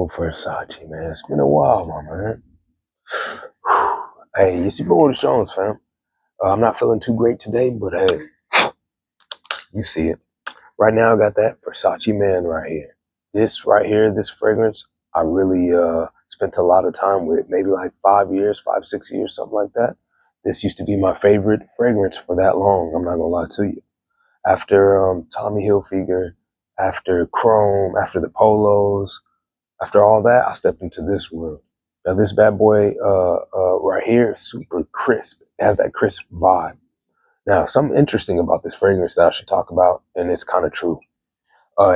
Versace, man. It's been a while, my man. Hey, it's your boy, the Jones, fam. I'm not feeling too great today, but hey, you see it. Right now, I got that Versace Man right here. This right here, this fragrance, I really spent a lot of time with. Maybe like 5 years, 5, 6 years, something like that. This used to be my favorite fragrance for that long. I'm not gonna lie to you. After Tommy Hilfiger, after Chrome, after the Polos, after all that, I stepped into this world. Now this bad boy right here is super crisp. It has that crisp vibe. Now, something interesting about this fragrance that I should talk about, and it's kind of true.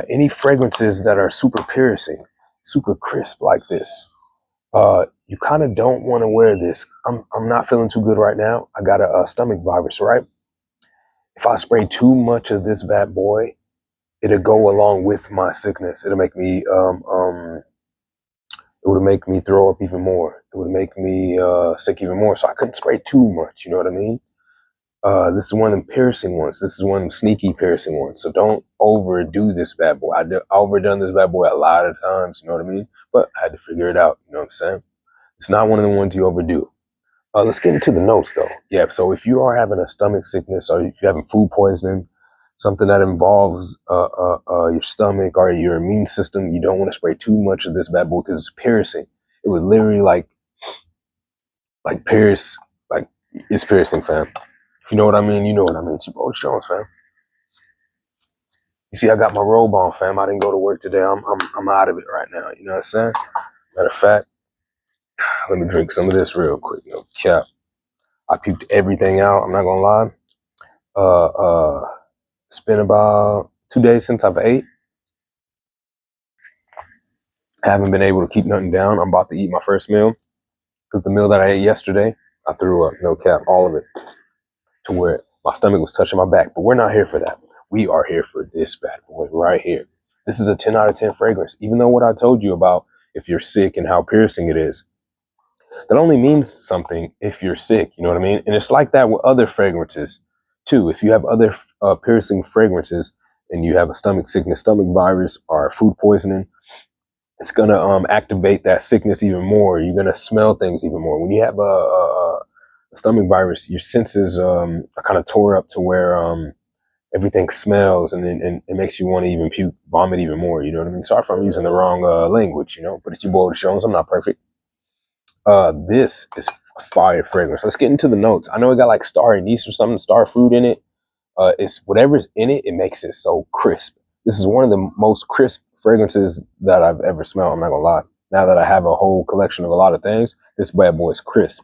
Any fragrances that are super piercing, super crisp like this, you kind of don't want to wear this. I'm not feeling too good right now. I got a stomach virus, right? If I spray too much of this bad boy, it'll go along with my sickness. It would make me throw up even more. It would make me sick even more. So I couldn't spray too much. You know what I mean? This is one of them piercing ones. This is one of them sneaky piercing ones. So don't overdo this bad boy. I overdone this bad boy a lot of times. You know what I mean? But I had to figure it out. You know what I'm saying? It's not one of the ones you overdo. Let's get into the notes though. Yeah. So if you are having a stomach sickness or if you're having food poisoning, something that involves your stomach or your immune system, you don't want to spray too much of this bad boy because it's piercing. It would literally like pierce, like it's piercing, fam. If you know what I mean, you know what I mean. It's your boy Jones, fam. You see, I got my robe on, fam. I didn't go to work today. I'm out of it right now. You know what I'm saying? Matter of fact, let me drink some of this real quick. No cap. I puked everything out. I'm not gonna lie. Uh, uh, it's been about 2 days since I've ate. I haven't been able to keep nothing down. I'm about to eat my first meal because the meal that I ate yesterday, I threw up. No cap, all of it, to where my stomach was touching my back. But we're not here for that. We are here for this bad boy right here. This is a 10 out of 10 fragrance. Even though what I told you about if you're sick and how piercing it is, that only means something if you're sick. You know what I mean? And it's like that with other fragrances too. If you have other piercing fragrances and you have a stomach sickness, stomach virus, or food poisoning, it's gonna activate that sickness even more. You're gonna smell things even more. When you have a stomach virus, your senses are kind of tore up to where everything smells and it makes you want to even puke, vomit even more. You know what I mean? Sorry if I'm using the wrong language, you know, but it's your boy, the Jones. I'm not perfect. This is fire fragrance. Let's get into the notes. I know it got like star anise or something, star fruit in it. It's whatever's in it, it makes it so crisp. This is one of the most crisp fragrances that I've ever smelled. I'm not gonna lie. Now that I have a whole collection of a lot of things, this bad boy is crisp.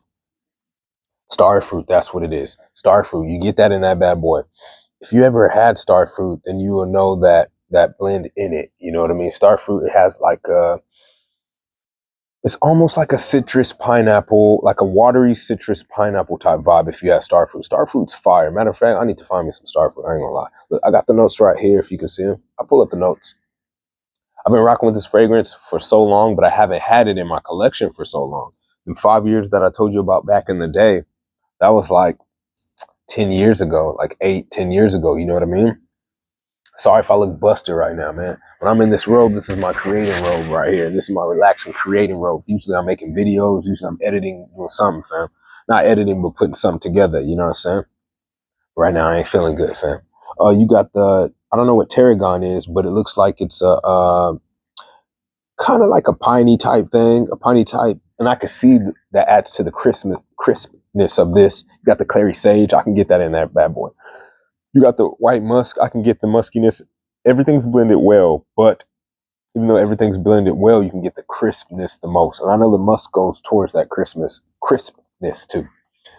Star fruit, that's what it is. Star fruit, you get that in that bad boy. If you ever had star fruit, then you will know that blend in it. You know what I mean? Star fruit, it has like it's almost like a citrus pineapple, like a watery citrus pineapple type vibe if you have star fruit. Star fruit's fire. Matter of fact, I need to find me some star fruit. I ain't gonna lie. Look, I got the notes right here if you can see them. I'll pull up the notes. I've been rocking with this fragrance for so long, but I haven't had it in my collection for so long. In 5 years that I told you about back in the day, that was like 10 years ago, like 8, 10 years ago. You know what I mean? Sorry if I look busted right now, man. When I'm in this robe, this is my creating robe right here. This is my relaxing creating robe. Usually I'm making videos. Usually I'm editing, doing something, fam. Not editing, but putting something together. You know what I'm saying? Right now I ain't feeling good, fam. You got I don't know what tarragon is, but it looks like it's a kind of like a piney type thing, a piney type. And I can see that adds to the crispness of this. You got the clary sage. I can get that in that bad boy. You got the white musk. I can get the muskiness. Everything's blended well, but even though everything's blended well, you can get the crispness the most. And I know the musk goes towards that crispness too.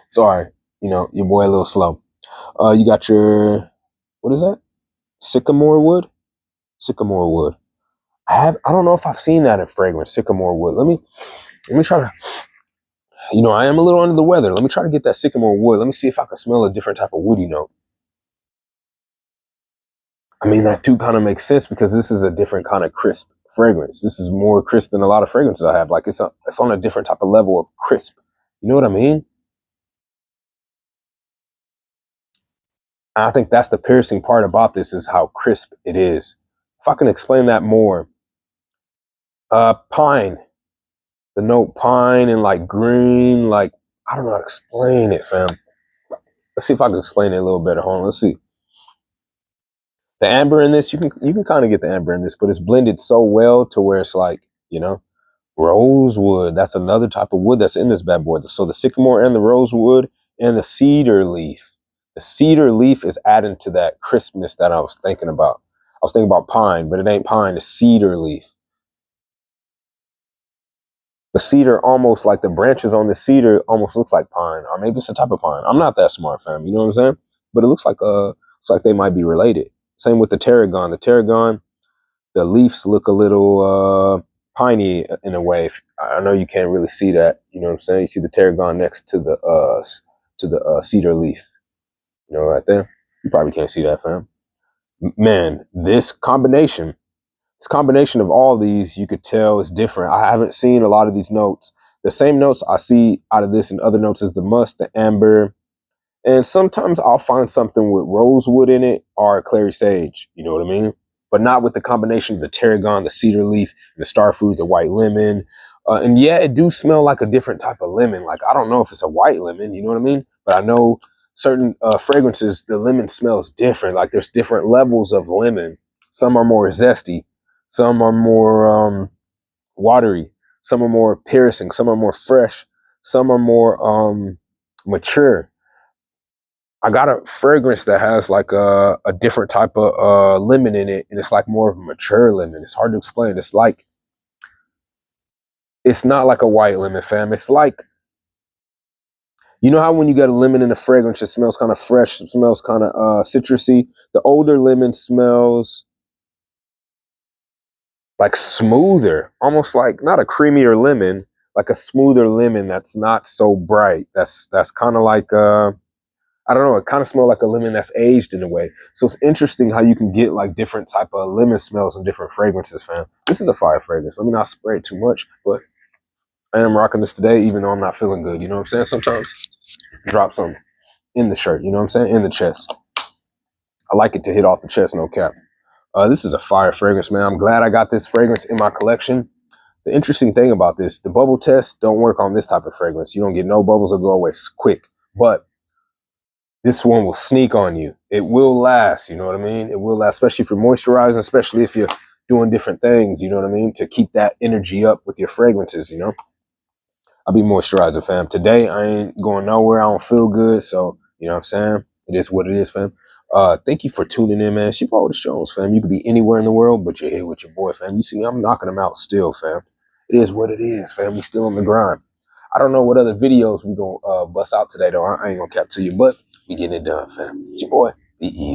Sorry, you know, your boy a little slow. You got your, what is that? Sycamore wood? Sycamore wood. I don't know if I've seen that in fragrance, sycamore wood. Let me try to, you know, I am a little under the weather. Let me try to get that sycamore wood. Let me see if I can smell a different type of woody note. I mean, that too kind of makes sense because this is a different kind of crisp fragrance. This is more crisp than a lot of fragrances I have. Like it's on a different type of level of crisp. You know what I mean? And I think that's the piercing part about this is how crisp it is. If I can explain that more, Pine. The note pine and like green, like I don't know how to explain it, fam. Let's see if I can explain it a little better. Hold on, let's see. The amber in this, you can kind of get the amber in this, but it's blended so well to where it's like, rosewood. That's another type of wood that's in this bad boy. So the sycamore and the rosewood and the cedar leaf. The cedar leaf is adding to that crispness that I was thinking about. I was thinking about pine, but it ain't pine, it's cedar leaf. The cedar almost like the branches on the cedar almost looks like pine, or maybe it's a type of pine. I'm not that smart, fam. You know what I'm saying? But it looks like they might be related. Same with the tarragon. The tarragon, the leaves look a little piney in a way. I know you can't really see that. You know what I'm saying? You see the tarragon next to the cedar leaf. You know, right there. You probably can't see that, fam. Man, this combination of all these, you could tell is different. I haven't seen a lot of these notes. The same notes I see out of this and other notes is the musk, the amber, and sometimes I'll find something with rosewood in it or clary sage. You know what I mean? But not with the combination of the tarragon, the cedar leaf, the starfruit, the white lemon. And yeah, it do smell like a different type of lemon. Like I don't know if it's a white lemon. You know what I mean? But I know certain fragrances, the lemon smells different. Like there's different levels of lemon. Some are more zesty. Some are more watery. Some are more piercing. Some are more fresh. Some are more mature. I got a fragrance that has like a different type of lemon in it, and it's like more of a mature lemon. It's hard to explain. It's not like a white lemon, fam. It's like, you know how when you get a lemon in a fragrance, it smells kind of fresh, it smells kind of citrusy. The older lemon smells like smoother, almost like not a creamier lemon, like a smoother lemon that's not so bright. That's kind of like I don't know, it kind of smells like a lemon that's aged in a way. So it's interesting how you can get like different type of lemon smells and different fragrances, fam. This is a fire fragrance. Let me not spray it too much, but I am rocking this today, even though I'm not feeling good. You know what I'm saying? Sometimes drop some in the shirt, you know what I'm saying? In the chest. I like it to hit off the chest, no cap. This is a fire fragrance, man. I'm glad I got this fragrance in my collection. The interesting thing about this, the bubble test don't work on this type of fragrance. You don't get no bubbles or go away quick. But this one will sneak on you. It will last, you know what I mean? It will last, especially if you're moisturizing, especially if you're doing different things, you know what I mean? To keep that energy up with your fragrances, you know? I'll be moisturizing, fam. Today, I ain't going nowhere. I don't feel good. So, you know what I'm saying? It is what it is, fam. Thank you for tuning in, man. She Paul Jones, fam. You could be anywhere in the world, but you're here with your boy, fam. You see me, I'm knocking them out still, fam. It is what it is, fam. We still on the grind. I don't know what other videos we gonna bust out today, though. I ain't gonna cap to you, but we getting it done, fam. It's your boy, be easy.